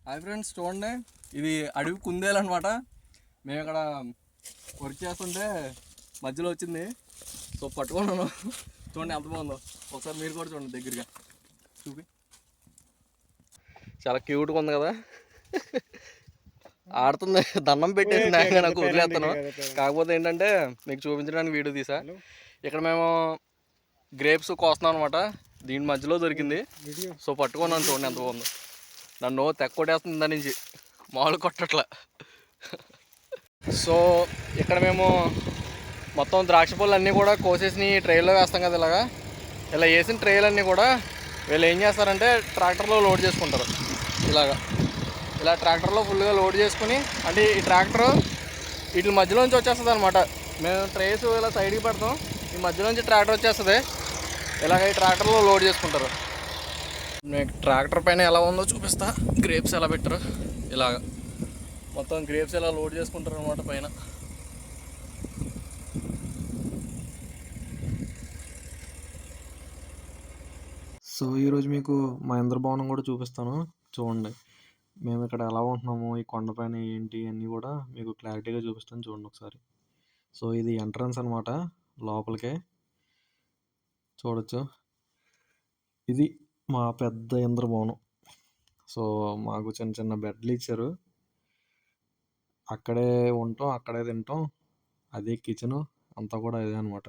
Hi friends, చూడండి ఇది అడవి కుందేలు అనమాట. మేము ఇక్కడ వర్క్ చేస్తుంటే మధ్యలో వచ్చింది. సో పట్టుకున్నాను. చూడండి ఎంత బాగుందో. ఒకసారి మీరు కూడా చూడండి దగ్గరగా చూపి. చాలా క్యూట్గా ఉంది కదా. ఆడుతుంది, దండం పెట్టేసి నాకు వదిలేస్తాను. కాకపోతే ఏంటంటే మీకు చూపించడానికి వీడియో తీసా. ఇక్కడ మేము గ్రేప్స్ కోస్తున్నాం అనమాట. దీని మధ్యలో దొరికింది. సో పట్టుకున్నాను, చూడండి ఎంత బాగుందో. నన్ను తెక్కొట్టేస్తుంది దాని నుంచి, మామూలు కొట్టట్లా. సో ఇక్కడ మేము మొత్తం ద్రాక్ష పళ్ళు అన్నీ కూడా కోసేసి ట్రైల్లో వేస్తాం కదా. ఇలా వేసిన ట్రైలన్నీ కూడా వీళ్ళు ఏం చేస్తారంటే ట్రాక్టర్లో లోడ్ చేసుకుంటారు. ఇలా ట్రాక్టర్లో ఫుల్గా లోడ్ చేసుకుని, అంటే ఈ ట్రాక్టర్ వీటి మధ్యలోంచి వచ్చేస్తుంది అనమాట. మేము ట్రేస్ ఇలా సైడ్కి పెడతాం, ఈ మధ్యలోంచి ట్రాక్టర్ వచ్చేస్తుంది. ఈ ట్రాక్టర్లో లోడ్ చేసుకుంటారు. మీకు ట్రాక్టర్ పైన ఎలా ఉందో చూపిస్తా. గ్రేప్స్ ఎలా పెట్టారు, మొత్తం గ్రేప్స్ ఎలా లోడ్ చేసుకుంటారు అనమాట పైన. సో ఈరోజు మీకు మహేంద్ర భవనం కూడా చూపిస్తాను, చూడండి. మేము ఇక్కడ ఎలా ఉంటున్నాము, ఈ కొండపైన ఏంటి అన్నీ కూడా మీకు క్లారిటీగా చూపిస్తాను, చూడండి ఒకసారి. సో ఇది ఎంట్రన్స్ అనమాట, లోపలికే చూడొచ్చు. ఇది మా పెద్ద ఇంద్రభవనం. సో మాకు చిన్న చిన్న బెడ్లు ఇచ్చారు, అక్కడే ఉంటాం, అక్కడే తింటాం. అదే కిచెను, అంతా కూడా ఇదే అనమాట.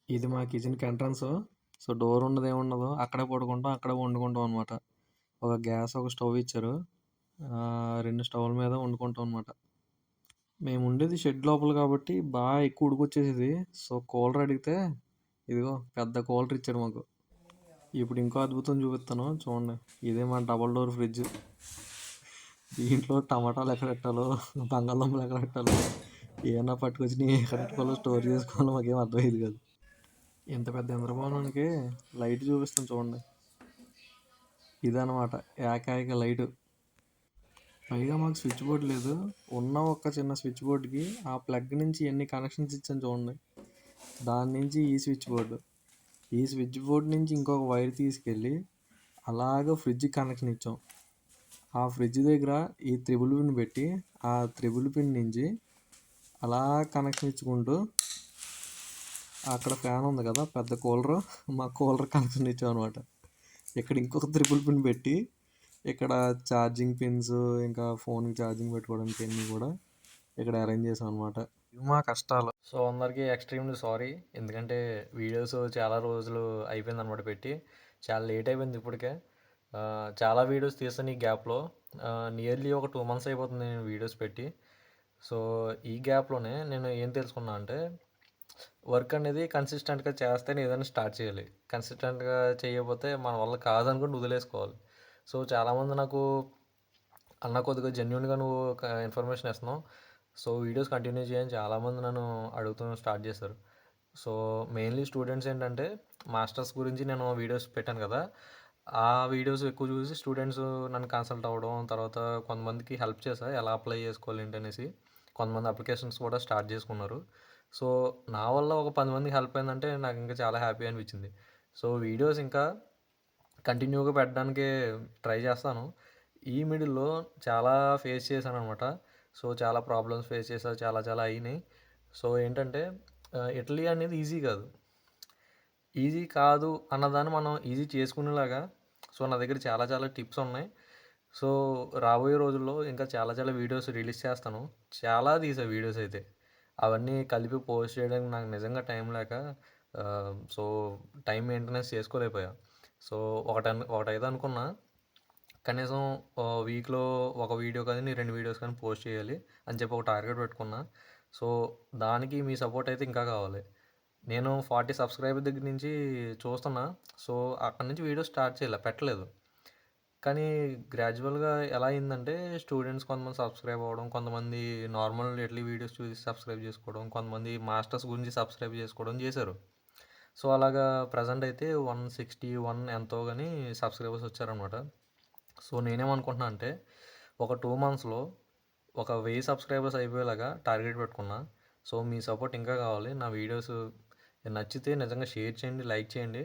ఇది మా కిచెన్కి ఎంట్రన్స్. సో డోర్ ఉండదు, ఏముండదు, అక్కడే పడుకుంటాం, అక్కడే వండుకుంటాం అనమాట. ఒక గ్యాస్, ఒక స్టవ్ ఇచ్చారు. 2 స్టవ్ల మీద వండుకుంటాం అనమాట. మేము ఉండేది షెడ్ లోపల కాబట్టి బాగా ఎక్కువ ఉడికొచ్చేసేది. సో కూలర్ అడిగితే ఇదిగో పెద్ద కూలర్ ఇచ్చాడు మాకు. ఇప్పుడు ఇంకో అద్భుతం చూపిస్తాను, చూడండి. ఇదే మా డబల్ డోర్ ఫ్రిడ్జ్. దీంట్లో టమాటాలు ఎక్కడ పెట్టాలో, బంగాళదుంపలు ఎక్కడ పెట్టాలో, ఏమన్నా పట్టుకొచ్చి ఎక్కడ పెట్టుకోవాలో, స్టోర్ చేసుకోవాలో మాకేం అర్థమయ్యేది కాదు. ఇంత పెద్ద ఇంద్రభవనానికి లైట్ చూపిస్తాను, చూడండి. ఇదనమాట ఏకైక లైటు. పైగా మాకు స్విచ్ బోర్డు లేదు. ఉన్న ఒక చిన్న స్విచ్ బోర్డుకి ఆ ప్లగ్ నుంచి ఎన్ని కనెక్షన్స్ ఇచ్చాను చూడండి. దాని నుంచి ఈ స్విచ్ బోర్డు నుంచి ఇంకొక వైర్ తీసుకెళ్ళి అలాగ ఫ్రిడ్జ్ కనెక్షన్ ఇచ్చాం. ఆ ఫ్రిడ్జ్ దగ్గర ఈ త్రిబుల్ పిన్ పెట్టి, ఆ త్రిబుల్ పిన్ నుంచి అలా కనెక్షన్ ఇచ్చుకుంటూ అక్కడ ఫ్యాన్ ఉంది కదా, పెద్ద కూలరు, మా కూలర్ కనెక్షన్ ఇచ్చాం అనమాట. ఇక్కడ ఇంకొక త్రిబుల్ పిన్ పెట్టి ఇక్కడ ఛార్జింగ్ పిన్స్, ఇంకా ఫోన్కి ఛార్జింగ్ పెట్టుకోవడానికి అన్నీ కూడా ఇక్కడ అరేంజ్ చేసాం అనమాట. ఇవి మా కష్టాలు. సో అందరికీ ఎక్స్ట్రీమ్లీ సారీ, ఎందుకంటే వీడియోస్ చాలా రోజులు అయిపోయింది అనమాట పెట్టి. చాలా లేట్ అయిపోయింది ఇప్పటికే. చాలా వీడియోస్ తీస్తాను ఈ గ్యాప్లో. నియర్లీ ఒక 2 months అయిపోతుంది నేను వీడియోస్ పెట్టి. సో ఈ గ్యాప్లోనే నేను ఏం తెలుసుకున్నా అంటే, వర్క్ అనేది కన్సిస్టెంట్గా చేస్తేనే ఏదైనా స్టార్ట్ చేయాలి. కన్సిస్టెంట్గా చేయకపోతే మన వల్ల కాదనుకుంటే వదిలేసుకోవాలి. సో చాలామంది నాకు అన్న కొద్దిగా జెన్యున్గా నువ్వు ఇన్ఫర్మేషన్ ఇస్తున్నావు, సో వీడియోస్ కంటిన్యూ చేయని చాలామంది నన్ను అడుగుతూ స్టార్ట్ చేశారు. సో మెయిన్లీ స్టూడెంట్స్ ఏంటంటే, మాస్టర్స్ గురించి నేను వీడియోస్ పెట్టాను కదా, ఆ వీడియోస్ ఎక్కువ చూసి స్టూడెంట్స్ నన్ను కన్సల్ట్ అవ్వడం, తర్వాత కొంతమందికి హెల్ప్ చేశా ఎలా అప్లై చేసుకోవాలి ఏంటనేసి. కొంతమంది అప్లికేషన్స్ కూడా స్టార్ట్ చేసుకున్నారు. సో నా వల్ల ఒక 10 మందికి హెల్ప్ అయిందంటే నాకు ఇంకా చాలా హ్యాపీ అనిపించింది. సో వీడియోస్ ఇంకా కంటిన్యూగా పెట్టడానికి ట్రై చేస్తాను. ఈ మిడిల్‌లో చాలా ఫేస్ చేశాననమాట. సో చాలా ప్రాబ్లమ్స్ ఫేస్ చేశా, చాలా చాలా అయినాయి. సో ఏంటంటే ఇటలీ అనేది ఈజీ కాదు. ఈజీ కాదు అన్నదాన్ని మనం ఈజీ చేసుకునేలాగా సో నా దగ్గర చాలా చాలా టిప్స్ ఉన్నాయి. సో రాబోయే రోజుల్లో ఇంకా చాలా చాలా వీడియోస్ రిలీజ్ చేస్తాను. చాలా తీసా వీడియోస్ అయితే. అవన్నీ కలిపి పోస్ట్ చేయడానికి నాకు నిజంగా టైం లేక సో టైం మెయింటెనెన్స్ చేసుకోలేకపోయా. సో ఒకటైతే అనుకున్నా, కనీసం వీక్లో ఒక వీడియో కానీ 2 వీడియోస్ కానీ పోస్ట్ చేయాలి అని చెప్పి ఒక టార్గెట్ పెట్టుకున్నా. సో దానికి మీ సపోర్ట్ అయితే ఇంకా కావాలి. నేను 40 సబ్స్క్రైబర్ దగ్గర నుంచి చూస్తున్నా. సో అక్కడి నుంచి వీడియో స్టార్ట్ పెట్టలేదు. కానీ గ్రాడ్యువల్గా ఎలా అయిందంటే, స్టూడెంట్స్ కొంతమంది సబ్స్క్రైబ్ అవ్వడం, కొంతమంది నార్మల్ ఇట్లీ వీడియోస్ చూసి సబ్స్క్రైబ్ చేసుకోవడం, కొంతమంది మాస్టర్స్ గురించి సబ్స్క్రైబ్ చేసుకోవడం చేశారు. సో అలాగా ప్రజెంట్ అయితే 161 ఎంతో కానీ సబ్స్క్రైబర్స్ వచ్చారనమాట. సో నేనేమనుకుంటున్నా అంటే, ఒక 2 monthsలో ఒక 1000 సబ్స్క్రైబర్స్ అయిపోయేలాగా టార్గెట్ పెట్టుకున్నా. సో మీ సపోర్ట్ ఇంకా కావాలి. నా వీడియోస్ నచ్చితే నిజంగా షేర్ చేయండి, లైక్ చేయండి.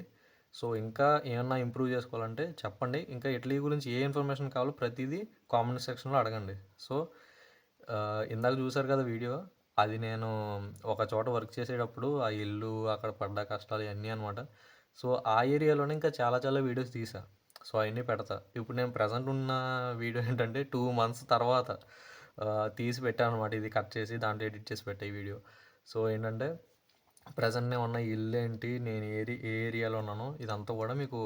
సో ఇంకా ఏమన్నా ఇంప్రూవ్ చేసుకోవాలంటే చెప్పండి. ఇంకా ఇటలీ గురించి ఏ ఇన్ఫర్మేషన్ కావాలో ప్రతిదీ కామెంట్ సెక్షన్లో అడగండి. సో ఇందాక చూసారు కదా వీడియో, అది నేను ఒక చోట వర్క్ చేసేటప్పుడు ఆ ఇల్లు అక్కడ పడ్డ కష్టాలు ఇవన్నీ అనమాట. సో ఆ ఏరియాలోనే ఇంకా చాలా చాలా వీడియోస్ తీసా. సో అవన్నీ పెడతా. ఇప్పుడు నేను ప్రజెంట్ ఉన్న వీడియో ఏంటంటే 2 months తర్వాత తీసి పెట్టాను అనమాట. ఇది కట్ చేసి దాంట్లో ఎడిట్ చేసి పెట్టే ఈ వీడియో. సో ఏంటంటే ప్రజెంట్ నేను ఉన్న ఇల్లు ఏంటి, నేను ఏ ఏరియాలో ఉన్నానో ఇదంతా కూడా మీకు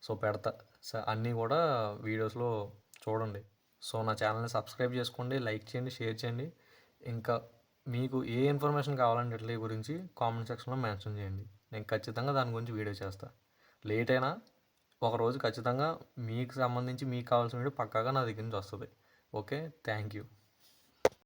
సో పెడతా. అన్నీ కూడా వీడియోస్లో చూడండి. సో నా ఛానల్ని సబ్స్క్రైబ్ చేసుకోండి, లైక్ చేయండి, షేర్ చేయండి. ఇంకా మీకు ఏ ఇన్ఫర్మేషన్ కావాలంటే ఇట్లా గురించి కామెంట్ సెక్షన్లో మెన్షన్ చేయండి. నేను ఖచ్చితంగా దాని గురించి వీడియో చేస్తాను. లేట్ అయినా ఒకరోజు ఖచ్చితంగా మీకు సంబంధించి మీకు కావాల్సిన వీడియో పక్కాగా నా దగ్గర నుంచి వస్తుంది. Okay, thank you.